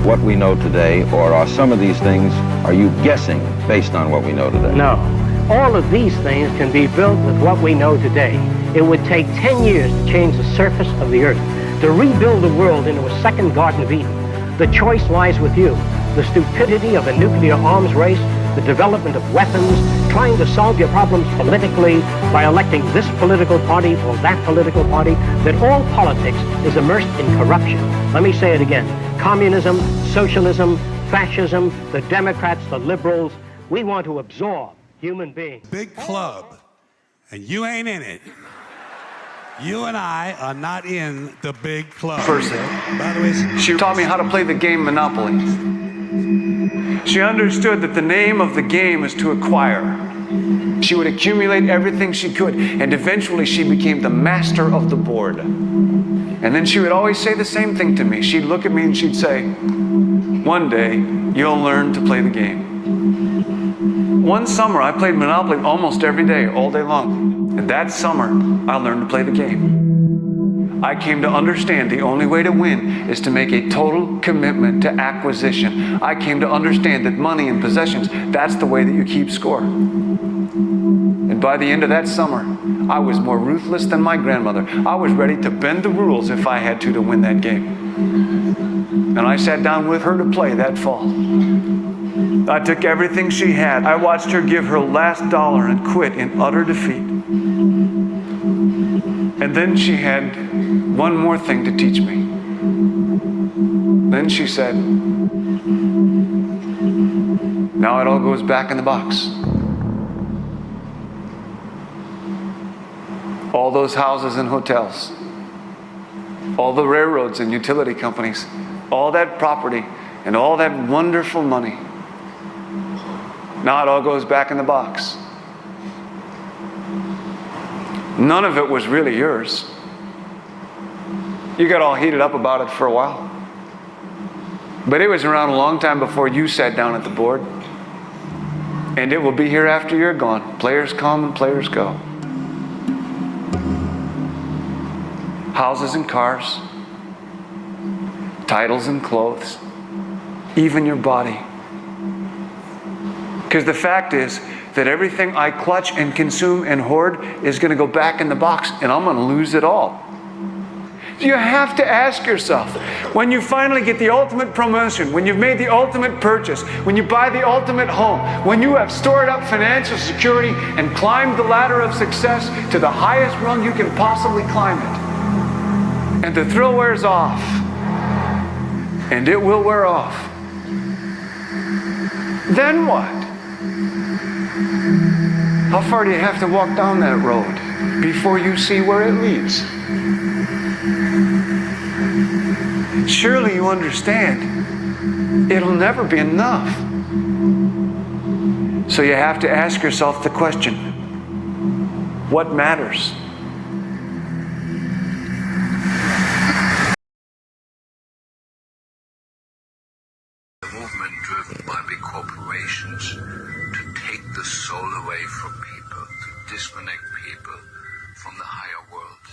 what we know today, or are some of these things, are you guessing based on what we know today? No. All of these things can be built with what we know today. It would take 10 years to change the surface of the earth, to rebuild the world into a second Garden of Eden. The choice lies with you. The stupidity of a nuclear arms race, the development of weapons, trying to solve your problems politically by electing this political party or that political party, that all politics is immersed in corruption. Let me say it again. Communism, socialism, fascism, the Democrats, the liberals, we want to absorb human beings. Big club, and you ain't in it. You and I are not in the big club. Person. By the way, She taught me how to play the game Monopoly. She understood that the name of the game is to acquire. She would accumulate everything she could, and eventually she became the master of the board. And then she would always say the same thing to me. She'd look at me and she'd say, "One day, you'll learn to play the game." One summer, I played Monopoly almost every day, all day long. And that summer, I learned to play the game. I came to understand the only way to win is to make a total commitment to acquisition. I came to understand that money and possessions, that's the way that you keep score. And by the end of that summer, I was more ruthless than my grandmother. I was ready to bend the rules if I had to win that game. And I sat down with her to play that fall. I took everything she had. I watched her give her last dollar and quit in utter defeat. And then she had one more thing to teach me. Then she said, "Now it all goes back in the box." All those houses and hotels, all the railroads and utility companies, all that property and all that wonderful money, now it all goes back in the box. None of it was really yours. You got all heated up about it for a while. But it was around a long time before you sat down at the board. And it will be here after you're gone. Players come and players go. Houses and cars, titles and clothes, even your body. Because the fact is that everything I clutch and consume and hoard is going to go back in the box, and I'm going to lose it all. You have to ask yourself, when you finally get the ultimate promotion, when you've made the ultimate purchase, when you buy the ultimate home, when you have stored up financial security and climbed the ladder of success to the highest rung you can possibly climb it, and the thrill wears off, and it will wear off, then what? How far do you have to walk down that road before you see where it leads? Surely you understand, it'll never be enough. So you have to ask yourself the question, what matters? A movement driven by big corporations to take the soul away from people, to disconnect people from the higher world.